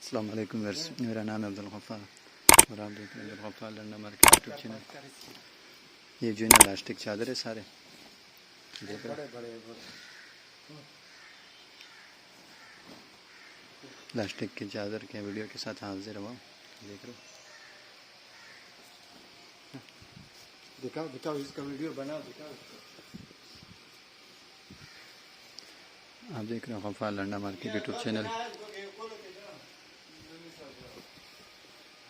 अस्सलाम वालेकुम वर्स, मेरा नाम है अब्दुल गफ्फार और आप देख रहे हैं Abdul Ghaffar Landa market YouTube channel. ये जो है ना इलास्टिक चादर है सारे, देख रहे इलास्टिक की चादर के वीडियो के साथ हाजिर हुआ। देख रहे दिखाओ दिखाओ इसका वीडियो बनाओ, दिखाओ। आप देख रहे हो Ghaffar Landa market YouTube channel.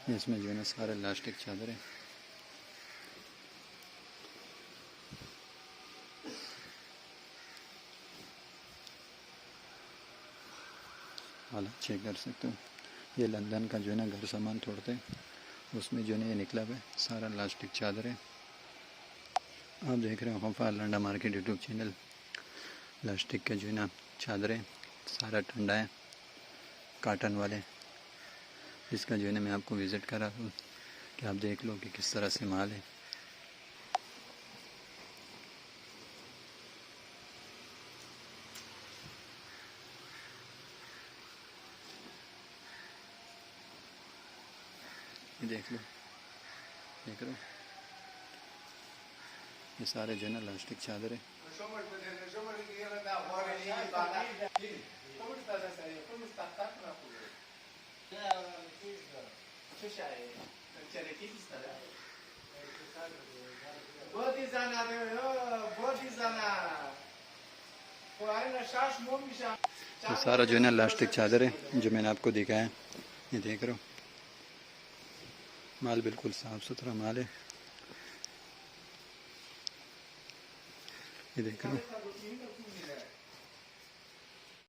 इसमें जो है ना सारे इलास्टिक चादर है। हालात चेक कर सकते हो। ये लंदन का जो है ना घर सामान तोड़ते हैं, उसमें जो है ना ये निकला हुआ है सारा इलास्टिक चादर है। आप देख रहे हो Ghaffar Landa market YouTube channel. Elastic के जो है ना चादर है, सारा ठंडा है, काटन वाले। इसका जो है ना मैं आपको विज़िट करा दूँ कि आप देख लो कि किस तरह से माल है। ये देख लो, देख लो, ये सारे जो है ना इलास्टिक चादर है। ये सारा जो है ना इलास्टिक चादर है जो मैंने आपको दिखाया है। ये देख रहे हो, माल बिल्कुल साफ़ सुथरा माल है। ये देख रहे हो।